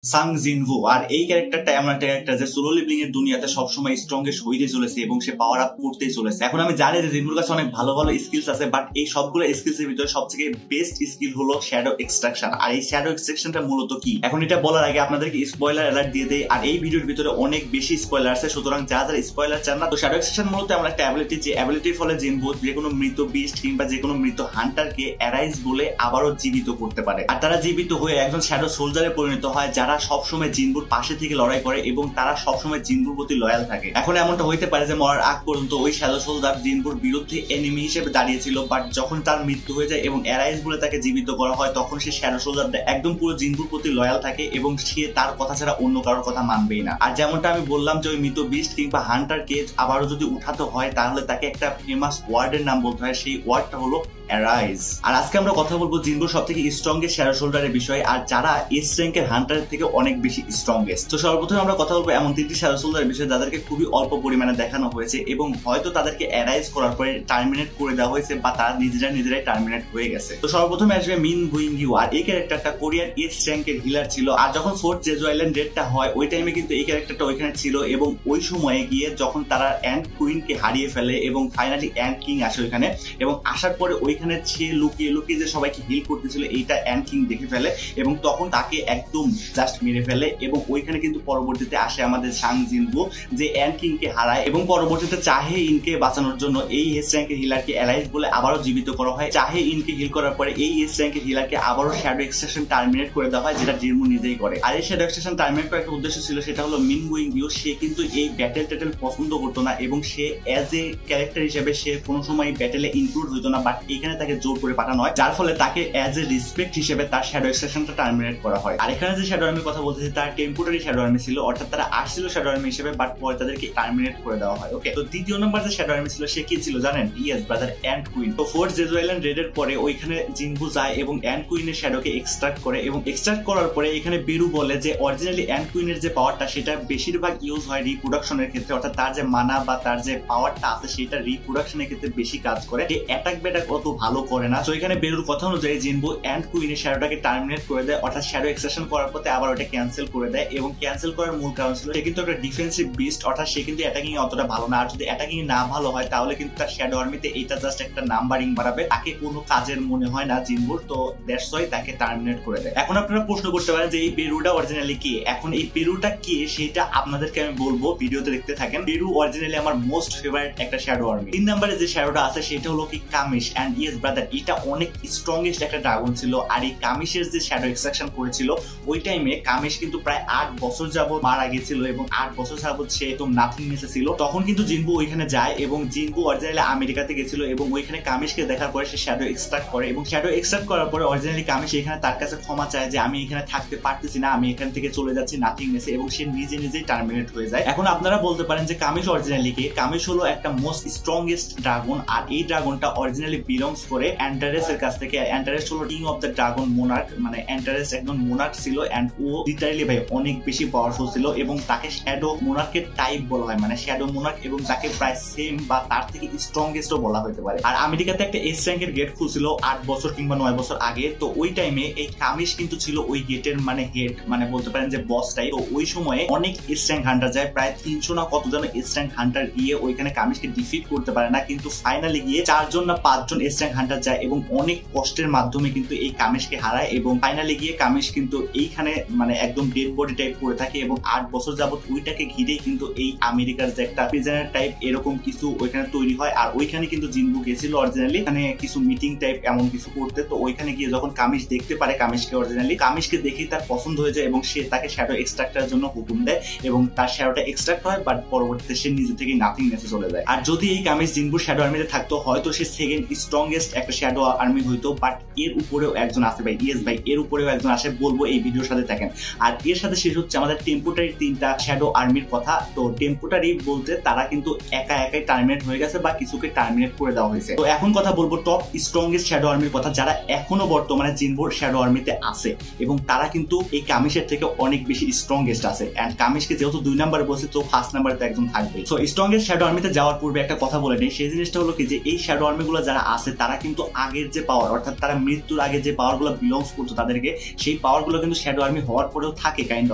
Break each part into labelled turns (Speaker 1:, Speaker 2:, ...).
Speaker 1: সাং জিনভু। আর এই ক্যারেক্টারটা এমন একটা ক্যারেক্টার যে সোলো লিভিং এর দুনিয়াতে সবসময় স্ট্রংগেস্ট হইতে চলেছে এবং সে পাওয়ার আপ করতেই চলেছে। এখন আমি জানি যে জিনভুর কাছে অনেক ভালো ভালো স্কিলস আছে, বাট এই সবগুলো স্কিলস এর ভিতরে সবথেকে বেস্ট স্কিল হলো শ্যাডো এক্সট্রাকশন। আর এই শ্যাডো এক্সট্রাকশনটা মূলত কি, এখন এটা বলার আগে আপনাদেরকে স্পয়লার অ্যালার্ট দিয়ে দেই। আর এই ভিডিওর ভিতরে অনেক বেশি স্পয়লার আছে, সুতরাং যারা যারা স্পয়লার চান না, তো শ্যাডো এক্সট্রাকশন মূলত এমন একটা অ্যাবিলিটি যে অ্যাবিলিটির ফলে জিনভু যে কোনো মৃত বিস্ট কিংবা যে কোনো মৃত হান্টারকে অ্যারাইজ বলে আবারও জীবিত করতে পারে। আর তারা জীবিত হয়ে একজন শ্যাডো সোলজারে পরিণত হয় যারা সবসময় জিনভুর পাশে থেকে লড়াই করে এবং তারা সবসময় জিনভুর প্রতি লয়াল থাকে। এখন এমনটা হইতে পারে যে মরার আগ পর্যন্ত ওই শ্যাডো সোলজার জিনভুর বিরুদ্ধে এনিমি হিসেবে দাঁড়িয়েছিল, বাট যখন তার মৃত্যু হয়ে যায় এবং অ্যারাইজ বলে তাকে জীবিত করা হয়, তখন সে শ্যাডো সোলজারটা একদম পুরো জিনভুর প্রতি লয়াল থাকে এবং সে তার কথা ছাড়া অন্য কারোর কথা মানবেই না। আর যেমনটা আমি বললাম যে ওই মৃত বিস্ট কিংবা হান্টারকে আবারও যদি উঠাতে হয় তাহলে তাকে একটা ফেমাস ওয়ার্ডের নাম বলতে হয়, সেই ওয়ার্ডটা হলো অ্যারাইজ। আর আজকে আমরা কথা বলবো জিনভুর সবথেকে স্ট্রংগেস্ট শ্যাডো সোল্ডারের বিষয়ে, আর যারা এস র্যাঙ্কের হান্টারের থেকে অনেক বেশি স্ট্রংগেস্ট। তো সর্বপ্রথমে আমরা কথা বলবো এমন তিনটি শ্যাডো সোল্ডারের বিষয়ে যাদেরকে খুবই অল্প পরিমাণে দেখানো হয়েছে এবং হয়তো তাদেরকে অ্যারাইজ করার পরে টার্মিনেট করে দেওয়া হয়েছে বা তারা নিজেরাই টার্মিনেট হয়ে গেছে। তো সর্বপ্রথমে আসবে মিন গুইং ইউ। আর এই ক্যারেক্টারটা কোরিয়ান এস র্যাঙ্কের হিলার ছিল। আর যখন ফোর্থ জেজু আইল্যান্ড রেডটা হয় ওই টাইমে কিন্তু এই ক্যারেক্টারটা ওইখানে ছিল এবং ওই সময়ে গিয়ে যখন তারা অ্যান্ড কুইনকে হারিয়ে ফেলে এবং ফাইনালি অ্যান্ড কিং আসে ওইখানে, এবং আসার পরে ওইখানে সে লুকিয়ে যে সবাইকে হিল করতেছিল এইটা অ্যান্ড কিং দেখে ফেলে এবং তখন তাকে একদম জাস্ট মেরে ফেলে। এবং ওইখানে কিন্তু পরবর্তীতে আসে আমাদের সাং জিনভু যে অ্যান্ড কিং কে হারায় এবং পরবর্তীতে চাহে ইনকে বাঁচানোর জন্য এই এস র্যাঙ্কের হিলারকে অ্যালাইভ বলে আবারও জীবিত করা হয়। চাহে ইনকে হিল করার পরে এই এস র্যাঙ্কের হিলারকে আবারও শ্যাডো এক্সট্রাকশন টার্মিনেট করে দেওয়া হয়, যেটা জিনভু নিজেই করে। আর এই শ্যাডো এক্সট্রাকশন টার্মিনেট করার একটা উদ্দেশ্য ছিল, সেটা হলো মিন গুইং ইউ সে কিন্তু এই ব্যাটেল টাইটেল পছন্দ করতো না এবং সে অ্যাজ এ ক্যারেক্টার হিসেবে সে কোনো সময় ব্যাটেলে ইনক্লুড হইতো না, বাট এখানে তাকে জোর করে পাঠানো হয়, যার ফলে তাকে অ্যাজ এ রেসপেক্ট হিসেবে তার শ্যাডো এক্সট্রাকশনটা টার্মিনেট করা হয়। আর এখানে যে শ্যাডো আর্মির কথা বলতেছি তার টেম্পোরারি শ্যাডো আর্মি ছিল, অর্থাৎ তারা আসছিল শ্যাডো আর্মি হিসেবে, বাট পরে তাদেরকে টার্মিনেট করে দেওয়া হয়। ওকে, তো দ্বিতীয় নম্বর যে শ্যাডো আর্মি ছিল সে কি ছিল জানেন? Yes brother, and queen. তো ফোর্থ জেজু আইল্যান্ড রেডের পরে ওইখানে জিনভু যায় এবং অ্যান্ড কুইনের শ্যাডোকে এক্সট্রাক্ট করে এবং এক্সট্রাক্ট করার পরে এখানে বেরু বলে যে অরিজিনালি অ্যান্ড কুইনের যে পাওয়ারটা সেটা বেশিরভাগ ইউজ হয় রিপ্রোডাকশনের ক্ষেত্রে, অর্থাৎ তার যে মানা বা তার যে পাওয়ারটা আছে সেটা রিপ্রোডাকশনের ক্ষেত্রে বেশি কাজ করে, যে অ্যাটাক ব্যাটাক অত ভালো করে না। তো এখানে বেরুর কথা অনুযায়ী জিনভু অ্যান্ড কুইনের শ্যাডোটাকে টার্মিনেট করে দেয়, অর্থাৎ শ্যাডো এক্সট্রাকশন করার পরে আবার ওটা ক্যান্সেল করে দেয়। এবং ক্যান্সেল করার মূল কারণ ছিল সে কিন্তু একটা ডিফেন্সিভ বিস্ট, অর্থাৎ সে কিন্তু অ্যাটাকিং অতটা ভালো না। আর যদি অ্যাটাকিং না ভালো হয় তাহলে কিন্তু তার শ্যাডো আর্মিতে এটা জাস্ট একটা নাম্বারিং বাড়াবে, তাকে কোনো কাজের মনে হয় না জিনভুর। তো দ্যাটস ওয়াই তাকে টার্মিনেট করে দেয়। এখন আপনারা প্রশ্ন করতে পারেন যে এই পেরুটা অরিজিনালি কে? এখন এই পেরুটা কে সেটা আপনাদেরকে আমি বলবো, ভিডিওতে দেখতে থাকেন। পেরু অরিজিনালি আমার মোস্ট ফেভারিট একটা শ্যাডো আর্মি। 3 নম্বরে যে শ্যাডোটা আছে সেটা হলো কি কামিশ। এন্ড ইয়েস ব্রাদার, এটা অনেক স্ট্রংগেস্ট একটা ড্রাগন ছিল। আর এই কামিশের যে শ্যাডো এক্সট্রাকশন করেছিল ওই টাইমে কামিশ কিন্তু প্রায় 8 বছর যাবত মারা গেছিল এবং 8 বছর যাবত সে একদম নাথিংনেসে ছিল। তখন কিন্তু জিনভু ওইখানে যায় এবং জিনভু অরিজিনালি আমেরিকাতে গেছিল এবং ওইখানে কামিশকে দেখার পরে সে শ্যাডো এক্সট্রাক্ট করে এবং শ্যাডো এক্সট্রাক্ট করার পরে অরিজিনালি কামিশ এখানে তার কাছে ক্ষমা চায় যে আমি এখানে থাকতে পারতেছি না, আমি এখান থেকে চলে যাচ্ছি নাথিংনেসে, এবং সে নিজেই টার্মিনেট হয়ে যায়। এখন আপনারা বলতে পারেন যে কামিশ অরিজিনালি কে? কামিশ হলো একটা মোস্ট স্ট্রংগেস্ট ড্রাগন, আর এই ড্রাগনটা অরিজিনালি বিলংস করে অ্যান্টারেস এর কাছ থেকে। অ্যান্টারেস হলো king of the dragon Monarch, মানে অ্যান্টারেস একজন মোনার্ক ছিল এন্ড ও লিটারালি ভাই অনেক বেশি পাওয়ারফুল ছিল এবং তাকে শ্যাডো মোনার্কের টাইপ বলা হয়, মানে শ্যাডো মোনার্ক, এবং তাকে প্রায় সেম বা তার থেকে স্ট্রংগেস্টও বলা হতে পারে। আর আমেরিকাতে একটা এস র্যাঙ্কের গেট খুলছিল 8 বছর কিংবা 9 বছর আগে। তো ওই টাইমে এই কামিশ কিন্তু ছিল ওই গেটের মানে হেড, মানে বলতে পারেন যে বস টাইপ। তো ওই সময়ে অনেক এস র্যাঙ্ক হান্টার যায়, প্রায় 300 না কত জন এস র্যাঙ্ক হান্টার গিয়ে ওইখানে কামিশকে ডিফিট করতে পারে না, কিন্তু ফাইনালি গিয়ে 4 জন না 5 জন এস র্যাঙ্ক হান্টার যায় এবং অনেক কষ্টের মাধ্যমে কিন্তু এই কামিশকে হারায় এবং ফাইনালি গিয়ে কামিশ কিন্তু এইখানে মানে একদম ডেড বডি টাইপ পড়ে থাকে এবং 8 বছর যাবত ওইটাকে ঘিরেই কিন্তু এই আমেরিকার যে একটা প্রিজনার টাইপ এরকম কিছু ওইখানে তৈরি হয়। আর ওইখানে কিন্তু জিনভু গেছিল অরিজিনালি এখানে কিছু মিটিং টাইপ এমন কিছু করতে। তো ওইখানে গিয়ে যখন কামিশ দেখতে পারে কামিশকে, অরিজিনালি কামিশকে দেখেই তার পছন্দ হয়ে যায় এবং সে তাকে শ্যাডো এক্সট্রাক্টের জন্য হুকুম দেয় এবং তার শ্যাডোটা এক্সট্রাক্ট হয়, বাট পরবর্তীতে সে নিজে থেকে নাথিংনেসে চলে যায়। আর যদি এই কামিশ জিনভুর শ্যাডো আর্মিতে থাকতো হয়তো সে সেকেন্ড স্ট্রংগেস্ট একটা শ্যাডো আর্মি হইতো, বাট এর উপরেও একজন আছে ভাই। ইয়েস ভাই, এর উপরেও একজন আসে, বলবো এই ভিডিওর সাথে থাকেন। আর এর সাথে শেষ হচ্ছে আমাদের টেম্পোরারি 3টা শ্যাডো আর্মির কথা। তো টেম্পোরারি বলতে তারা কিন্তু একাই টার্মিনেট হয়ে গেছে বা কিছুকে টার্মিনেট করে দেওয়া হয়েছে। তো এখন কথা বলবো টপ স্ট্রংগেস্ট শ্যাডো আর্মির কথা, যারা এখনো বর্তমানে জিনভুর শ্যাডো আর্মিতে আছে এবং তারা কিন্তু এই কামিশের থেকে অনেক বেশি স্ট্রংগেস্ট আছে। এন্ড কামিশকে যেহেতু 2 নম্বরে বলছে তো ফার্স্ট নাম্বারে তো একজন থাকবে। সো স্ট্রংগেস্ট শ্যাডো আর্মিতে যাওয়ার পূর্বে একটা কথা বলে নেই, সেই জিনিসটা হলো কি যে এই শ্যাডো আর্মি গুলো যারা আছে তারা কিন্তু আগের যে পাওয়ার, অর্থাৎ তারা মৃত্যুর আগে যে পাওয়ার গুলো বিলংস করতো তাদেরকে, সেই পাওয়ার গুলো কিন্তু শ্যাডো আর্মি হওয়ার পরেও থাকে কাইন্ড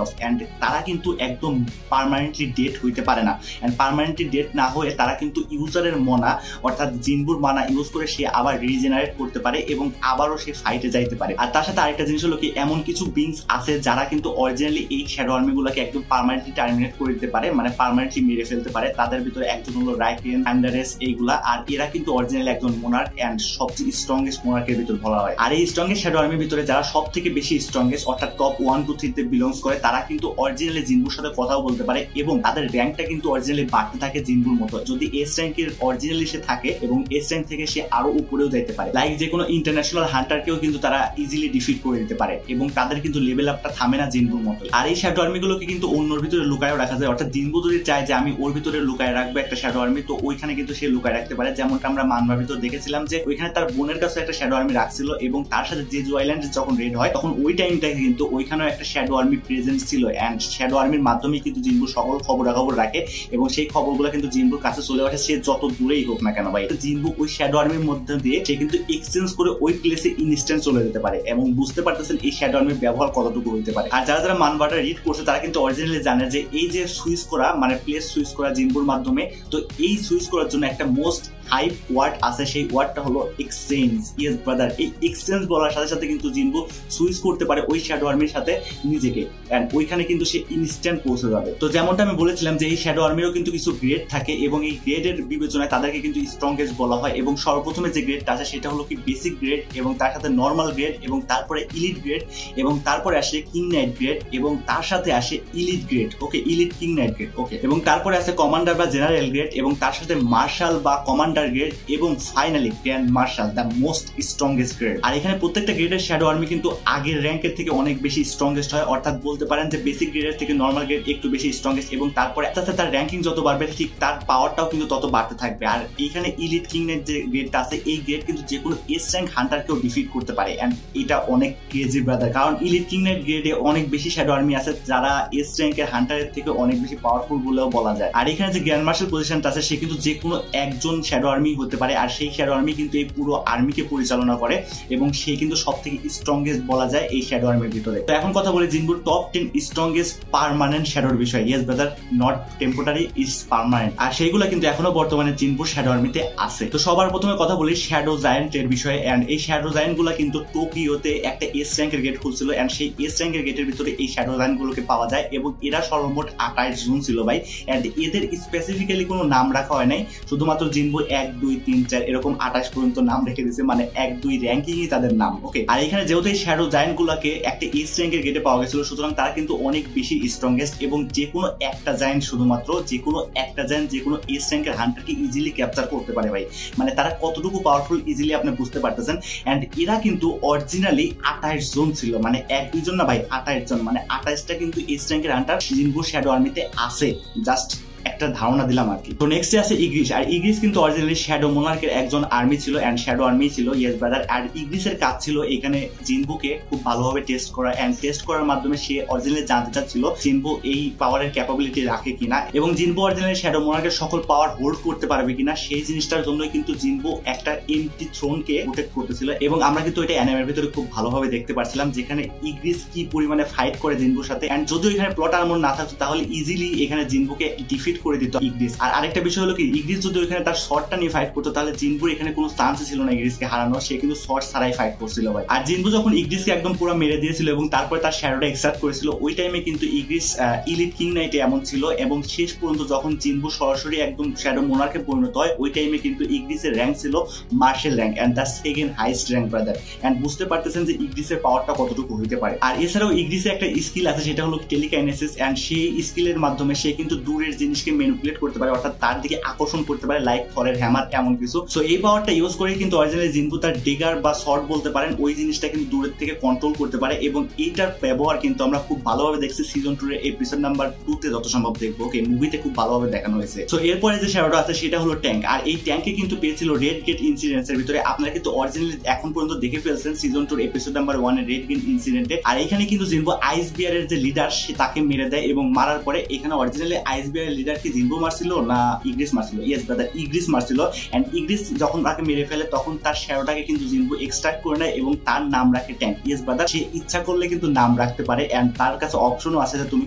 Speaker 1: অফ। এন্ড তারা কিন্তু একদম পার্মানেন্টলি ডেড হইতে পারে না। এন্ড পার্মানেন্টলি ডেড না হয়ে তারা কিন্তু ইউজারের মনা, অর্থাৎ জিনবুর মানা ইউজ করে সে আবার রিজেনারেট করতে পারে এবং আবারও সে ফাইটে যাইতে পারে। আর তার সাথে আরেকটা জিনিস হলো কি, এমন কিছু বিংস আছে যারা কিন্তু অরিজিনালি এই শ্যাডো আর্মি গুলোকে একদম পার্মানেন্টলি টার্মিনেট করে দিতে পারে, মানে পার্মানেন্টলি মেরে ফেলতে পারে। তাদের ভিতরে একজন হলো রাইকেন, অ্যান্ডারেস, এইগুলা। আর এরা কিন্তু অরিজিনালি একজন মোনার্ক এন্ড সবচেয়ে স্ট্রংগেস্ট মোনার্কের ভিতর বলা হয়। আর এই স্ট্রংগেস্ট শ্যাডো আর্মির ভিতরে যারা সব থেকে বেশি স্ট্রংগেস্ট, অর্থাৎ টপ 1 2 3 তে বিলংস করে, তারা কিন্তু অরিজিনালি জিনবুর সাথে কথাও বলতে পারে এবং তাদের র্যাঙ্কটা কিন্তু অরিজিনালি বাড়তে থাকে জিনবুর মতো। যদি এস র্যাঙ্কের অরিজিনালি সে থাকে এবং এস র্যাঙ্ক থেকে সে আরো উপরেও যাইতে পারে, লাইক যে কোনো ইন্টারন্যাশনাল হান্টারকেও কিন্তু তারা ইজিলি ডিফিট করে দিতে পারে এবং তাদের কিন্তু লেভেল আপটা থামে না জিনবুর মতো। আর এই শ্যাডো আর্মি গুলোকে কিন্তু অন্যর ভিতরে লুকায়ও রাখা যায়, অর্থাৎ জিনবু যদি চায় যে আমি ওর ভিতরে লুকায় রাখবো একটা শ্যাডো আর্মি, তো ওইখানে কিন্তু সে লুকায় রাখতে পারে। যেমনটা আমরা মানবার ভিতর দেখেছিলাম যে ওইখানে তার বোনের কাছে একটা শ্যাডো আর্মি রাখছিল এবং তার সাথে জেজু আইল্যান্ড যখন রেড হয় তখন ওই টাইমটাকে কিন্তু ওইখানেও একটা শ্যাডো আর্মি প্রেজেন্ট ছিল। এন্ড শ্যাডো আর্মির মাধ্যমে কিন্তু জিনবু সকল খবরাখবর রাখে এবং সেই খবরগুলো কিন্তু জিনবুর কাছে চলে আসে, সে যত দূরেই হোক না কেন ভাই। জিনবু ওই শ্যাডো আর্মির মধ্যে দিয়ে সে কিন্তু এক্সচেঞ্জ করে ওই প্লেসে ইনস্ট্যান্ট চলে যেতে পারে এবং বুঝতে পারতেছেন এই শ্যাডো আর্মির ব্যবহার কতটুকু হতে পারে। আর যারা যারা মানবাটা রিড করছে তারা কিন্তু অরিজিনালি জানে যে এই যে সুইচ করা, মানে প্লেস সুইচ করা জিনবুর মাধ্যমে, তো এই সুইচ করার জন্য একটা মোস্ট হাইপ ওয়ার্ড আছে, সেই ওয়ার্ডটা হলো এক্সচেঞ্জ। ইয়েস ব্রাদার, এই এক্সচেঞ্জ বলার সাথে সাথে কিন্তু জিনবু সুইচ করতে পারে ওই শ্যাডো আর্মির সাথে নিজেকে, এন্ড ওইখানে কিন্তু সে ইনস্ট্যান্ট পৌঁছে যাবে। তো যেমনটা আমি বলেছিলাম যে এই শ্যাডো আর্মিরও কিন্তু কিছু গ্রেড থাকে এবং এই গ্রেডের বিবেচনায় তাদেরকে কিন্তু স্ট্রংগেস্ট বলা হয়। এবং সর্বপ্রথমে যে গ্রেডটা আছে সেটা হলো কি বেসিক গ্রেড, এবং তার সাথে নর্মাল গ্রেড, এবং তারপরে ইলিট গ্রেড, এবং তারপরে আসে কিং নাইট গ্রেড, এবং তার সাথে আসে ইলিট গ্রেড। ওকে, ইলিট কিং নাইট গ্রেড। ওকে, এবং তারপরে আছে কমান্ডার বা জেনারেল গ্রেড, এবং তার সাথে মার্শাল বা কমান্ডার গ্রেড, এবং finally grand marshal, the most strongest grade. আর এখানে প্রত্যেকটা গ্রেডের শ্যাডো আর্মি কিন্তু আগের র্যাঙ্কের থেকে অনেক বেশি স্ট্রংগেস্ট হয়, অর্থাৎ বলতে পারেন যে বেসিক গ্রেডের থেকে নর্মাল গ্রেড একটু বেশি স্ট্রংগেস্ট, এবং তারপরে আস্তে আস্তে তার র্যাঙ্কিং যত বাড়বে ঠিক তার পাওয়ারটাও কিন্তু তত বাড়তে থাকবে। আর এইখানে ইলিট কিং নাইট যে গ্রেডটা আছে, এই গ্রেড কিন্তু যে কোনো এস র্যাঙ্ক হান্টারকেও ডিফিট করতে পারে, এন্ড এটা অনেক ক্রেজি ব্রাদার, কারণ ইলিট কিং নাইট গ্রেডে অনেক বেশি শ্যাডো আর্মি আছে যারা এস র্যাঙ্কের হান্টারের থেকে অনেক বেশি পাওয়ারফুল বলেও বলা যায়। আর এখানে যে গ্র্যান্ড মার্শাল পজিশনটা আছে সে কিন্তু যে কোনো একজন শ্যাডো আর্মি হতে পারে, আর সেই শ্যাডো আর্মি কিন্তু এই পুরো আর্মিকে পরিচালনা করে এবং সে কিন্তু সব থেকে স্ট্রংগেস্ট বলা যায় এই শ্যাডো আর্মির ভিতরে। তো এখন কথা বলি জিনবুর টপ 10 স্ট্রংগেস্ট পার্মানেন্ট শ্যাডোর বিষয়। Yes brother, not temporary, is permanent. আর সেইগুলো কিন্তু এখনো বর্তমানে জিনবুর শ্যাডো আর্মিতে আছে। তো সবার প্রথমে কথা বলি শ্যাডো জায়ান্টের বিষয়ে। এন্ড এই শ্যাডো জায়ান্ট গুলা কিন্তু টোকিওতে একটা এস র্যাঙ্কের গেট খুলছিল, এন্ড সেই এস র্যাঙ্কের গেটের ভিতরে এই শ্যাডো জায়ান্ট গুলোকে পাওয়া যায় এবং এরা সর্বমোট 28 জন ছিল ভাই। এন্ড এদের স্পেসিফিক্যালি কোনো নাম রাখা হয় নাই, শুধুমাত্র জিনবু 1 2 3 4 এরকম 28 পর্যন্ত নাম রেখে দিয়েছে, মানে 1 2 র্যাঙ্কিংই তাদের নাম। ওকে, আর এখানে যেহেতু এই শ্যাডো জায়ান্ট গুলাকে একটা এস র্যাঙ্কের গেটে পাওয়া গেছিল, সুতরাং তারা কিন্তু অনেক বেশি স্ট্রংগেস্ট এবং যে কোনো একটা জায়ান্ট, শুধুমাত্র যে কোনো একটা জায়ান্ট যে কোনো এস র্যাঙ্কের হান্টারকে ইজিলি ক্যাপচার করতে পারে ভাই। মানে তারা কতটুকু পাওয়ারফুল ইজিলি আপনি বুঝতে পারতেছেন। এন্ড এরা কিন্তু অরিজিনালি 28 জন ছিল, মানে 1 2 জন না ভাই, 28 জন, মানে 28টা কিন্তু এস র্যাঙ্কের হান্টার জিনবুর শ্যাডো আর্মিতে আছে। জাস্ট একটা ধারণা দিলাম আর কি। তো নেক্সটে আছে ইগ্রিস। আর ইগ্রিস কিন্তু অরিজিনালি শ্যাডো মোনার্কের একজন আর্মি ছিল, এন্ড শ্যাডো আর্মি ছিল। ইয়েস ব্রাদার, আর ইগ্রিসের কাজ ছিল এখানে জিনবুকে খুব ভালোভাবে টেস্ট করা, এন্ড টেস্ট করার মাধ্যমে সে অরিজিনালি জানতে চাচ্ছিল জিনবু এই পাওয়ারের ক্যাপাবিলিটি রাখে কিনা এবং জিনবু অরিজিনালি শ্যাডো মোনার্কের সকল পাওয়ার হোল্ড করতে পারবে কিনা। সেই জিনিসটার জন্যই কিন্তু জিনবু একটা এমটি থ্রোনকে প্রোটেক্ট করতেছিল এবং আমরা কিন্তু এটা অ্যানিমের ভিতরে খুব ভালোভাবে দেখতে পারছিলাম যেখানে ইগ্রিস কি পরিমাণে ফাইট করে জিনবুর সাথে। এন্ড যদিও এখানে প্লট আর্মর না থাকতো তাহলে ইজিলি এখানে জিনবুকে ডিফিট করে দিত ইগ্রিস। আর আরেকটা বিষয় হলো কি, ইগ্রিস যদি ওখানে তার শর্টটা নিয়ে ফাইট করতো তাহলে জিনবুর এখানে কোনো চান্স ছিল না ইগ্রিসকে হারানো, সে কিন্তু শর্ট ছাড়াই ফাইট করছিল ভাই। আর জিনবু যখন ইগ্রিসকে একদম পুরো মেরে দিয়েছিল এবং তারপরে তার শ্যাডোটা এক্সট্রাক্ট করেছিল, ওই টাইমে কিন্তু ইগ্রিস ইলিট কিং নাইটে এমন ছিল এবং শেষ পর্যন্ত যখন জিনবু সরাসরি একদম শ্যাডো মোনার্কে পরিণত হয়, ওই টাইমে কিন্তু ইগ্রিসের র্যাঙ্ক ছিল marshal rank, and the second highest rank brother. And বুঝতে পারতেছেন যে ইগ্রিসের পাওয়ারটা কতটুকু হইতে পারে। আর এছাড়াও ইগ্রিসের একটা স্কিল আছে, সেটা হলো টেলিকাইনেসিস, এন্ড সেই স্কিলের মাধ্যমে সে কিন্তু দূরের জিনিসকে ম্যানিপুলেট করতে পারে, অর্থাৎ তার দিকে আকর্ষণ করতে পারে, লাইক থরের হ্যামার এমন কিছু। সো এই পাওয়ারটা ইউজ করে কিন্তু অরিজিনালি জিনবু তার ডিগার বা শর্ট বলতে পারেন ওই জিনিসটা কিন্তু দূরের থেকে কন্ট্রোল করতে পারে এবং এইটার ব্যবহার কিন্তু আমরা খুব ভালোভাবে দেখছি সিজন 2 এর এপিসোড নাম্বার 2 তে যত সম্ভব দেখবো। ওকে, মুভিতে খুব ভালোভাবে দেখানো হয়েছে। সো এরপরে যে শ্যাডোটা আছে সেটা হলো ট্যাঙ্ক। আর এই ট্যাঙ্কে কিন্তু পেয়েছিল রেড গেট ইনসিডেন্টস এর ভিতরে। আপনারা কিন্তু অরিজিনালি এখন পর্যন্ত দেখে ফেলছেন সিজন 2 এর এপিসোড নাম্বার 1 এর রেড গেট ইনসিডেন্টে। আর এখানে কিন্তু জিনবু আইস বিয়ারের যে লিডার সে তাকে মেরে দেয় এবং মারার পরে এখানে অরিজিনালি আইস বিয়ারের লিডার লিডার কি জিনবো মারছিল না ইগ্রিস মারছিল? ইয়েস ব্রাদার, ইগ্রিস মারছিল। এন্ড ইগ্রিস যখন তাকে মেরে ফেলে তখন তার শ্যাডোটাকে কিন্তু জিনবো এক্সট্রাক্ট করে নেয় এবং তার নাম রাখে ট্যাঙ্ক। ইয়েস ব্রাদার, সে ইচ্ছা করলে কিন্তু নাম রাখতে পারে এন্ড তার কাছে অপশনও আছে যে তুমি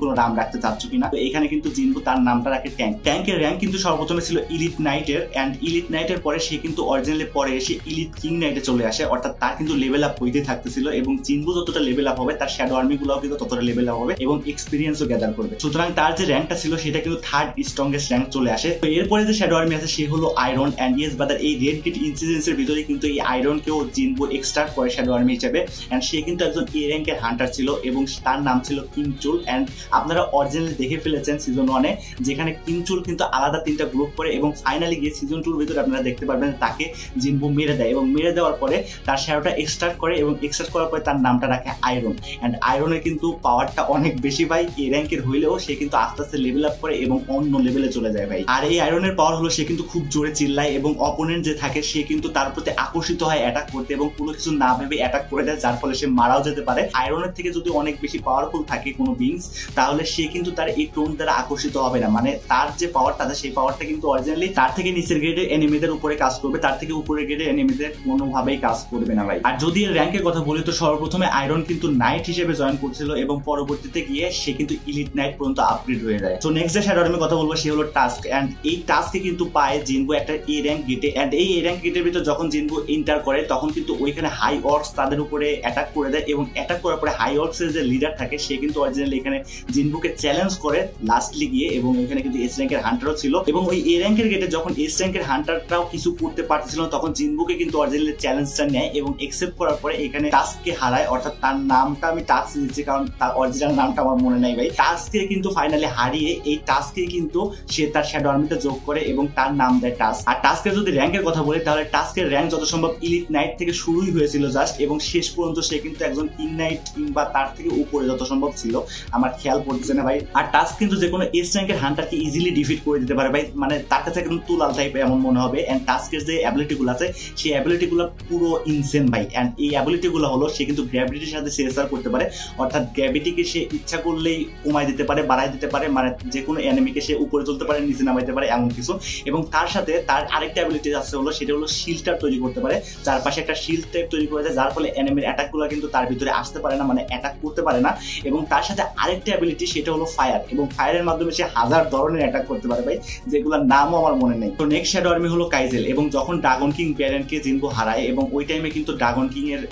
Speaker 1: কোনো নাম রাখতে চাচ্ছ কিনা। তো এখানে কিন্তু জিনবো তার নামটা রাখে ট্যাঙ্ক। ট্যাঙ্কের র্যাঙ্ক কিন্তু সর্বপ্রথমে ছিল ইলিট নাইটের, এন্ড ইলিট নাইটের পরে সে কিন্তু অরিজিনালি পরে এসে ইলিট কিং নাইটে চলে আসে, অর্থাৎ তার কিন্তু লেভেল আপ হইতে থাকতেছিল এবং জিনবো যতটা লেভেল আপ হবে তার শ্যাডো আর্মি গুলাও কিন্তু ততটা লেভেল আপ হবে এবং এক্সপিরিয়েন্সও গ্যাদার করবে। সুতরাং তার যে র্যাঙ্কটা ছিল সেটা কিন্তু থার্ড স্ট্রংগেস্ট র্যাঙ্ক চলে আসে। তো এরপরে যে শ্যাডো আর্মি আছে সে হলো আয়রন। এন্ড ইয়েস ব্রাদার, এই রেড গেট ইনসিডেন্সের ভিতরে কিন্তু এই আয়রনকেও জিনবো এক্সট্রাক্ট করে শ্যাডো আর্মি হিসেবে। এন্ড সে কিন্তু একজন এ র্যাঙ্কের হান্টার ছিল এবং তার নাম ছিল কিংচুল। এন্ড আপনারা অরিজিনালি দেখে ফেলেছেন সিজন 1-এ, যেখানে কিংচুল কিন্তু আলাদা 3টা গ্রুপ করে এবং ফাইনালি গিয়ে সিজন 2-র ভিতরে আপনারা দেখতে পারবেন তাকে জিনবো মেরে দেয় এবং মেরে দেওয়ার পরে তার শ্যাডোটা এক্সট্রাক্ট করে এবং এক্সট্রাক্ট করার পরে তার নামটা রাখে আয়রন। এন্ড আয়রনের কিন্তু পাওয়ারটা অনেক বেশি ভাই, এ র্যাঙ্কের হইলেও সে কিন্তু আস্তে আস্তে লেভেল আপ করে এবং অন্য লেভেলে চলে যায় ভাই। আর এই আয়রনের পাওয়ার হলো সে কিন্তু খুব জোরে চিল্লায় এবং অপোনেন্ট যে থাকে সে কিন্তু তার প্রতি আকর্ষিত হয় অ্যাটাক করতে এবং কোনো কিছু না ভেবে অ্যাটাক করে দেয়, যার ফলে সে মারাও যেতে পারে। আয়রনের থেকে যদি অনেক বেশি পাওয়ারফুল থাকে কোনো বিংস, তাহলে সে কিন্তু তার এই টোন দ্বারা আকর্ষিত হবে না, মানে তার যে পাওয়ারটা আছে সেই পাওয়ারটা কিন্তু অরিজিনালি তার থেকে নিচের গ্রেডের এনিমিদের উপরে কাজ করবে, তার থেকে উপরের গ্রেডের এনিমিদের কোনোভাবেই কাজ করবে না ভাই। আর যদি এর র্যাঙ্কের কথা বলি তো সর্বপ্রথমে আয়রন কিন্তু নাইট হিসেবে জয়েন করছিল এবং পরবর্তীতে গিয়ে সে কিন্তু ইলিট নাইট পর্যন্ত আপগ্রেড হয়ে যায়। তো নেক্সট যে শ্যাডো আর্মি কথা বলবো সে হলো টাস্ক। এন্ড এই টাস্কে কিন্তু পায় জিনবো একটা এ র্যাঙ্ক গেটে। এন্ড এই এ র্যাঙ্ক গেটের ভিতর যখন জিনবো এন্টার করে তখন কিন্তু ওইখানে হাই অর্কস তাদের উপরে অ্যাটাক করে দেয় এবং অ্যাটাক করার পরে হাই অর্কসের যে লিডার থাকে সে কিন্তু অরিজিনালি এখানে জিনবোকে চ্যালেঞ্জ করে লাস্টলি গিয়ে, এবং ওইখানে কিন্তু এস র্যাঙ্কের হান্টারও ছিল এবং ওই এ র্যাঙ্কের গেটে যখন এস র্যাঙ্কের হান্টারটাও কিছু করতে পারছিল না তখন জিনবোকে কিন্তু অরিজিনালি চ্যালেঞ্জটা নেয় এবং একসেপ্ট করার পরে এখানে টাস্ককে হারায়, অর্থাৎ তার নামটা আমি টাস্ক দিচ্ছি কারণ তার অরিজিনাল নামটা আমার মনে নাই ভাই। টাস্ককে কিন্তু ফাইনালি হারিয়ে এই টাস্ককে কিন্তু সে তার শ্যাডো আর্মিতে যোগ করে এবং তার নাম দেয় টাস্ক। আর টাস্কের যদি র্যাঙ্কের কথা বলি তাহলে টাস্কের র্যাঙ্ক যত সম্ভব ইলিট নাইট থেকে শুরুই হয়েছিল জাস্ট, এবং শেষ পর্যন্ত সে কিন্তু একজন কিং নাইট কিংবা তার থেকে উপরে যত সম্ভব ছিল, আমার খেয়াল পড়তেছে না ভাই। আর টাস্ক কিন্তু যে কোনো এস র্যাঙ্কের হান্টারকে ইজিলি ডিফিট করে দিতে পারে ভাই, মানে তার কাছে একদম তুলাল টাইপের এমন মনে হবে। এন্ড টাস্কের যে অ্যাবিলিটি গুলো আছে সেই অ্যাবিলিটি গুলো পুরো ইনসেন ভাই। এন্ড এই অ্যাবিলিটি গুলো হলো সে কিন্তু গ্র্যাভিটির সাথে সিএসআর করতে পারে, অর্থাৎ গ্র্যাভিটিকে সে ইচ্ছা করলেই কমায় দিতে পারে, বাড়াই দিতে পারে, মানে যে কোনো এনিমিকে সে উপরে তুলতে পারে, নিচে নামাইতে পারে, এমন কিছু। এবং তার সাথে তার আরেকটা অ্যাবিলিটি আছে হলো সেটা হলো শিল্ডার তৈরি করতে পারে, চারপাশে একটা শিল্ড টাইপ তৈরি করে দেয়, যার ফলে এনিমির অ্যাটাক গুলো কিন্তু তার ভিতরে আসতে পারে না, মানে অ্যাটাক করতে পারে না। এবং তার সাথে আরেকটা অ্যাবিলিটি সেটা হলো ফায়ার, এবং ফায়ারের মাধ্যমে সে হাজার ধরনের অ্যাটাক করতে পারে ভাই, যেগুলোর নামও আমার মনে নেই। তো নেক্সট শ্যাডো আর্মি হলো কাইজেল। এবং যখন ড্রাগন কিং ব্যারেনকে জিনবো হারায় এবং ওই টাইমে কিন্তু ড্রাগন কিং এর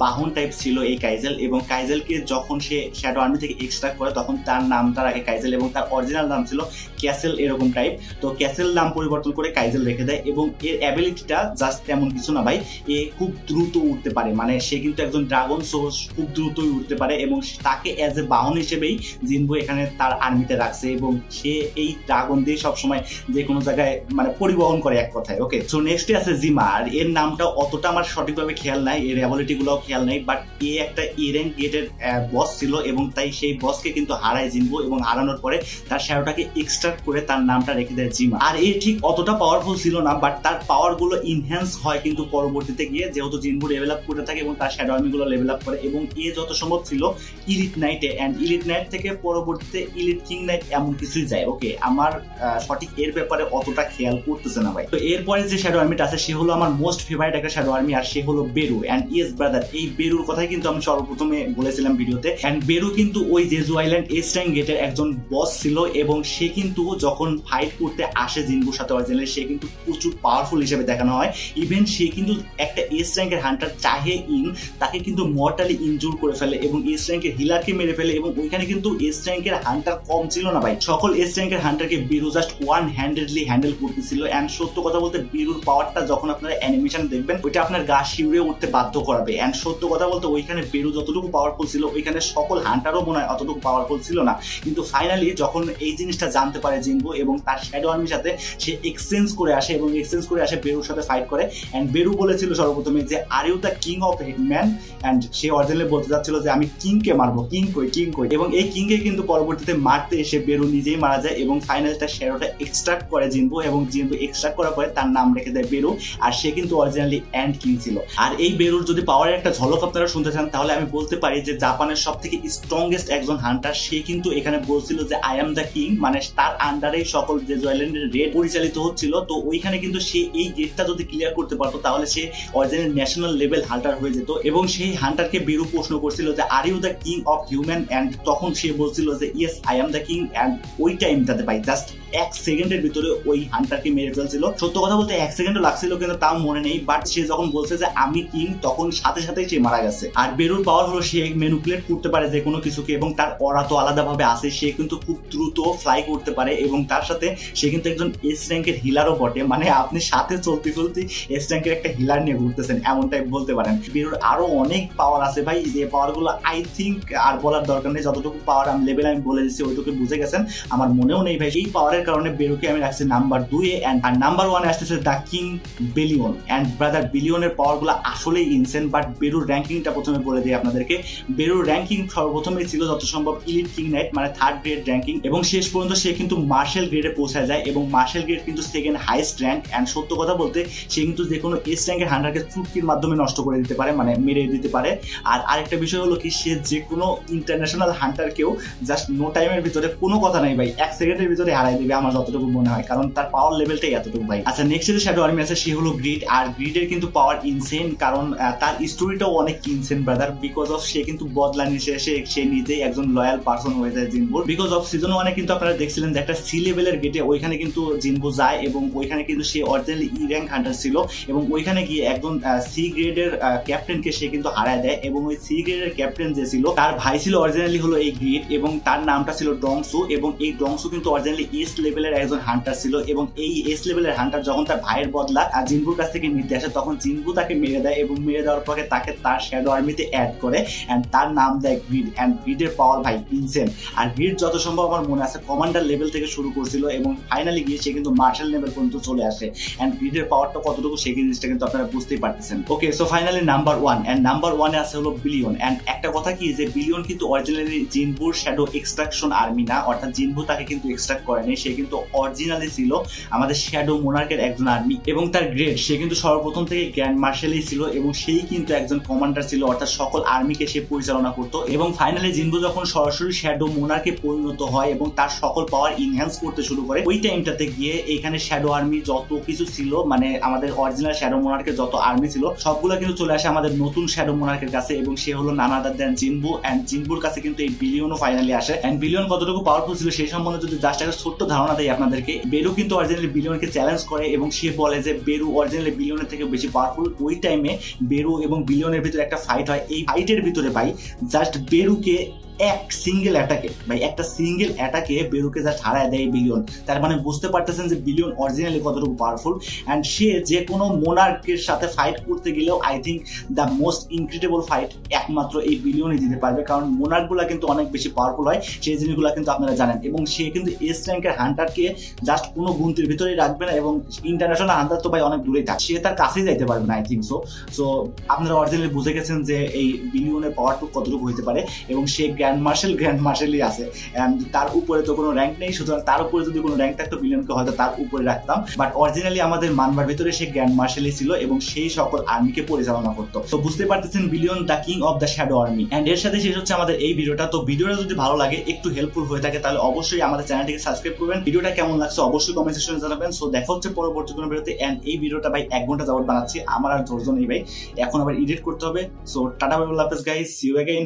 Speaker 1: বাহন টাইপ ছিল এই কাইজেল, এবং কাইজেলকে যখন সে শ্যাডো আর্মি থেকে এক্সট্রাক্ট করে তখন তার নামটা রাখে কাইজেল এবং তার অরিজিনাল নাম ছিল ক্যাসেল এরকম টাইপ। তো ক্যাসেল নাম পরিবর্তন করে কাইজেল রেখে দেয় এবং এর অ্যাবিলিটিটা জাস্ট তেমন কিছু না ভাই, এ খুব দ্রুত উঠতে পারে, মানে সে কিন্তু একজন ড্রাগন সোর্স, খুব দ্রুতই উঠতে পারে এবং তাকে অ্যাজ এ বাহন হিসেবেই জিনবো এখানে তার আর্মিতে রাখছে এবং সে এই ড্রাগন দিয়ে সবসময় যে কোনো জায়গায় মানে পরিবহন করে এক কথায়। ওকে, সো নেক্সটে আছে জিমা। আর এর নামটা অতটা আমার সঠিকভাবে খেয়াল নাই, এর অ্যাবিলিটি গুলোও খেয়াল নাই, বাট এ একটা এ র্যাঙ্ক গেটের বস ছিল এবং তাই সেই বসকে কিন্তু হারায় জিনবো এবং হারানোর পরে তার শ্যাডোটাকে এক্সট্রাক্ট করে তার নামটা রেখে দেয় জিমা। আর এ ঠিক অতটা পাওয়ারফুল ছিল না, বাট তার পাওয়ার গুলো ইনহ্যান্স হয় কিন্তু পরবর্তীতে গিয়ে, যেহেতু জিনবো লেভেল আপ করতে থাকে এবং তার শ্যাডো আর্মি গুলো লেভেল আপ করে। এবং এ যত সম্ভব ছিল ইলিট নাইটে, এন্ড ইলিট নাইট থেকে পরবর্তীতে ইলিট কিং নাইট এমন কিছুই যায়। ওকে, আমার সঠিক এর ব্যাপারে অতটা খেয়াল করতেছে না ভাই। তো এরপরে যে শ্যাডো আর্মিটা আছে সে হলো আমার মোস্ট ফেভারিট একটা শ্যাডো আর্মি, আর সে হলো বেরু। এন্ড ইয়েস ব্রাদার, এই বেরুর কথাই কিন্তু আমি সর্বপ্রথমে বলেছিলাম ভিডিওতে। এন্ড বেরু কিন্তু ওই জেজু আইল্যান্ড এস র্যাঙ্ক গেটের একজন বস ছিল এবং সে কিন্তু যখন ফাইট করতে আসে জিনবোর সাথে অরিজিনালি সে কিন্তু প্রচুর পাওয়ারফুল হিসেবে দেখানো হয়। ইভেন সে কিন্তু একটা এস র্যাঙ্কের হান্টার চাহে তাকে কিন্তু মর্টালি ইনজুর করে ফেলে এবং এস র্যাঙ্কের হিলারকে মেরে ফেলে। এবং ওইখানে কিন্তু এস র্যাঙ্কের হান্টার কম ছিল না ভাই, সকল এস র্যাঙ্কের হান্টারকে বেরু জাস্ট ওয়ান হ্যান্ডেডলি হ্যান্ডেল করতেছিল। এন্ড সত্য কথা বলতে বেরুর পাওয়ারটা যখন আপনারা অ্যানিমেশন দেখবেন ওইটা আপনার গা শিউরে উঠতে বাধ্য করাবে। এন্ড সত্য কথা বলতে ওইখানে বেরু যতটুকু পাওয়ারফুল ছিল ওইখানে সকল হান্টারও মনে হয় অতটুকু পাওয়ারফুল ছিল না। কিন্তু ফাইনালি যখন এই জিনিসটা জানতে পারে জিনবো এবং তার শ্যাডো আর্মির সাথে সে এক্সচেঞ্জ করে আসে এবং এক্সচেঞ্জ করে আসে বেরুর সাথে ফাইট করে। এন্ড বেরু বলেছিল সর্বপ্রথমে যে are you the king of hitman, and say originally বলতে চাচ্ছিল যে আমি কিংকে মারবো, কিং কই, কিং কই। এবং এই কিংকে কিন্তু পরবর্তীতে মারতে এসে বেরু নিজেই মারা যায় এবং ফাইনালি তার শ্যাডোটা এক্সট্রাক্ট করে জিনবো এবং জিনবো এক্সট্রাক্ট করার পরে তার নাম রেখে দেয় বেরু। আর সে কিন্তু অরিজিনালি এন্ড কিং ছিল। আর এই বেরুর যদি পাওয়ারের একটা ঝলক আপনারা শুনতে চান তাহলে আমি বলতে পারি যে জাপানের সব থেকে স্ট্রংগেস্ট একজন হান্টার সে কিন্তু এখানে বলছিল যে আই এম দ্য কিং, মানে তার আন্ডারেই সকল ডেজো আইল্যান্ডের রেড পরিচালিত হচ্ছিল। তো ওইখানে কিন্তু সে এই গেটটা যদি ক্লিয়ার করতে পারতো তাহলে সে অরিজিনাল ন্যাশনাল লেভেল হান্টার হয়ে যেত। এবং সেই হান্টারকে বেরু প্রশ্ন করছিল যে are you the king of human, and তখন সে বলছিল যে yes I am the king. And ওই টাইমটাতে ভাই জাস্ট 1 সেকেন্ডের ভিতরে ওই হান্টারকে মেরে ফেলছিল। সত্য কথা বলতে 1 সেকেন্ডও লাগছিল কিন্তু তাও মনে নেই, বাট সে যখন বলছে যে আমি কিং তখন সাথে সাথেই সে মারা গেছে। আর বেরুর পাওয়ার হলো সে ম্যানিপুলেট করতে পারে যে কোনো কিছুকে, এবং তার অরা তো আলাদাভাবে আছে। সে কিন্তু খুব দ্রুত ফ্লাই করতে পারে এবং তার সাথে সে কিন্তু একজন এস র্যাঙ্কের হিলারও বটে। মানে আপনি সাথে চলতে চলতে এস র্যাঙ্কের একটা হিলার নিয়ে ঘুরতেছেন এমন টাইপ বলতে পারেন। বেরুর আরো অনেক পাওয়ার আছে ভাই, যে পাওয়ার গুলো আই থিঙ্ক আর বলার দরকার নেই। যতটুকু পাওয়ার আমি লেভেল আমি বলে দিচ্ছি ওইটুকু বুঝে গেছেন, আমার মনেও নেই ভাই। এই পাওয়ারের কারণে বেরুকে আমি রাখছি নাম্বার 2 এ। আর নাম্বার 1 এ আসতেছে the king Bellion. And brother বিলিয়নের পাওয়ার গুলো আসলেই ইনসেন। বাট বেরুর র্যাঙ্কিংটা প্রথমে বলে দিই আপনাদেরকে। বেরুর র্যাঙ্কিং সর্বপ্রথমে ছিল যত সম্ভব ইলিট কিং নাইট, মানে 3rd গ্রেড র্যাঙ্কিং, এবং শেষ পর্যন্ত সে কিন্তু মার্শাল গ্রেডে পৌঁছায় যায় এবং মার্শাল গ্রেড কিন্তু 2nd হাইয়েস্ট র্যাঙ্ক। এন্ড সত্য কথা বলতে সে কিন্তু যে কোনো এস র্যাঙ্কের হান্টারকে চুটকির মাধ্যমে নষ্ট করে দিতে পারে, মানে মেরে দিতে পারে। আর আরেকটা বিষয় হলো কি, সে যে কোনো ইন্টারন্যাশনাল হান্টারকেও জাস্ট নো টাইমের ভিতরে, কোনো কথা নাই ভাই, 1 সেকেন্ডের ভিতরে হারাই দিবে আমার যতটুকু মনে হয়, কারণ তার পাওয়ার লেভেলটাই এতটুকু ভাই। আচ্ছা, নেক্সট যে শ্যাডো আর্মি আছে সে হলো গ্রিড। আর গ্রিডের কিন্তু পাওয়ার ইনসেন, কারণ তার স্টোরিটাও অনেক ইনসেন ব্রাদার। বিকজ অফ সে কিন্তু বদলা নিয়ে এসে সে নিজেই একজন লয়াল পার্সন হয়ে যায় জিনবুর। বিকজ অফ সিজন 1 এ কিন্তু আপনারা দেখছিলেন যে একটা সি লেভেলের গেটে ওইখানে কিন্তু জিনবু যায় এবং ওইখানে কিন্তু সে অরিজিনালি ই র্যাঙ্ক হান্টার ছিল এবং ওইখানে গিয়ে একজন সি গ্রেডের ক্যাপ্টেনকে সে কিন্তু হারায় দেয়। এবং ওই সি গ্রেডের ক্যাপ্টেন যে ছিল তার ভাই ছিল অরিজিনালি হলো এই গ্রিড, এবং তার নামটা ছিল ডংসু। এবং এই ডংসু কিন্তু অরিজিনালি এস লেভেলের একজন হান্টার ছিল। এবং এই এস লেভেলের হান্টার যখন তার ভাইয়ের বদলা জিনবুর কাছ থেকে নিতে আসে তখন জিনবু তাকে মেরে দেয় এবং মেরে দেওয়ার পরে তাকে তার শ্যাডো আর্মিতে অ্যাড করে এন্ড তার নাম দেয় গ্রিড। এন্ড গ্রিডের পাওয়ার ভাই ইনসেন। আর গ্রিড যত সম্ভব আমার মনে আছে কমান্ডার লেভেল থেকে শুরু করছিল এবং ফাইনালি গিয়ে সে কিন্তু মার্শাল লেভেল পর্যন্ত চলে আসে। এন্ড গ্রিডের পাওয়ারটা কতটুকু সেই জিনিসটা কিন্তু আপনারা বুঝতেই পারতেছেন। Okay, so finally number 1। And number 1 এ আছে হলো বিলিয়ন। এন্ড একটা কথা কি, যে বিলিয়ন কিন্তু অরিজিনালি জিনবুর শ্যাডো এক্সট্রাকশন আর্মি না, অর্থাৎ জিনবু তাকে কিন্তু এক্সট্রাক্ট করেনি। সে কিন্তু অরিজিনালি ছিল আমাদের শ্যাডো মোনার্কের একজন আর্মি এবং তার গ্রেড সে কিন্তু সর্বপ্রথম থেকে গ্র্যান্ড মার্শালই ছিল এবং সেই কিন্তু একজন কমান্ডার ছিল, অর্থাৎ সকল আর্মিকে সে পরিচালনা করতো। এবং ফাইনালি জিনবু যখন সরাসরি শ্যাডো মোনার্কে পরিণত হয় এবং তার সকল পাওয়ার ইনহ্যান্স করতে শুরু করে, ওই টাইমটাতে গিয়ে এখানে শ্যাডো আর্মি যত কিছু ছিল, মানে আমাদের অরিজিনাল শ্যাডো মোনার্কের যত আর্মি ছিল সবগুলো কিন্তু চলে আসে আমাদের নতুন শ্যাডো মোনার্কের কাছে এবং সে হলো নান আদার দেন জিনবু। এন্ড জিনবুর কাছে কিন্তু এই বিলিয়নও ফাইনালি আসে। এন্ড বিলিয়ন কতটুকু পাওয়ারফুল ছিল সেই সম্বন্ধে যদি জাস্ট একটা ছোট্ট ধারণা দেয় আপনাদেরকে, বেরু কিন্তু অরিজিনালি বিলিয়নকে চ্যালেঞ্জ করে এবং সে বলে যে বেরু অরিজিনালি বিলিয়নের থেকে বেশি পাওয়ারফুল। ওই টাইমে বেরু এবং বিলিয়নের ভিতরে একটা ফাইট হয়। এই ফাইটের ভিতরে ভাই জাস্ট বেরুকে এক সিঙ্গেল অ্যাটাকে, ভাই একটা সিঙ্গেল অ্যাটাকে বেরুকে জাস্ট হারায় দেয় বিলিয়ন। তার মানে বুঝতে পারতেছেন যে বিলিয়ন অরিজিনালি কতটুকু পাওয়ারফুল। অ্যান্ড সে যে কোনো মোনার্কের সাথে ফাইট করতে গেলেও I think the most incredible fight একমাত্র এই বিলিয়নই দিতে পারবে, কারণ মোনার্কগুলা কিন্তু অনেক বেশি পাওয়ারফুল হয়, সেই জিনিসগুলো কিন্তু আপনারা জানেন। এবং সে কিন্তু এস র্যাঙ্কের হান্টারকে জাস্ট কোনো গুনতির ভিতরেই রাখবে না এবং ইন্টারন্যাশনাল হান্টার তো ভাই অনেক দূরেই থাকে, সে তার কাছেই যাইতে পারবে না আই থিঙ্ক সো। সো আপনারা অরিজিনালি বুঝে গেছেন যে এই বিলিয়নের পাওয়ারটুকু কতটুকু হইতে পারে এবং সে গ্র্যান্ড মার্শালই আছে। এন্ড তার উপরে তো কোনো র্যাঙ্ক নেই, সুতরাং তার উপরে যদি কোনো র্যাঙ্ক থাকতো বিলিয়নকে হয়তো তার উপরে রাখতাম। বাট অরিজিনালি আমাদের মানবার ভিতরে সে গ্র্যান্ড মার্শালই ছিল এবং সেই সকল আর্মিকে পরিচালনা করতো। তো বুঝতে পারতেছেন billion the king of the shadow army. And এর সাথে শেষ হচ্ছে আমাদের এই ভিডিওটা। তো ভিডিওটা যদি ভালো লাগে, একটু হেল্পফুল হয়ে থাকে, তাহলে অবশ্যই আমাদের চ্যানেলটিকে সাবস্ক্রাইব করবেন। ভিডিওটা কেমন লাগছে অবশ্যই কমেন্ট সেকশনে জানাবেন। সো দেখা হচ্ছে পরবর্তী কোনো ভিডিওতে। এন্ড এই ভিডিওটা ভাই 1 ঘন্টা যাবত বানাচ্ছি, আমার আর ধৈর্য নেই ভাই, এখন আবার এডিট করতে হবে। সো টাটা বাই বাই, আল্লাহ হাফেজ গাইস, সি ইউ অ্যাগেইন।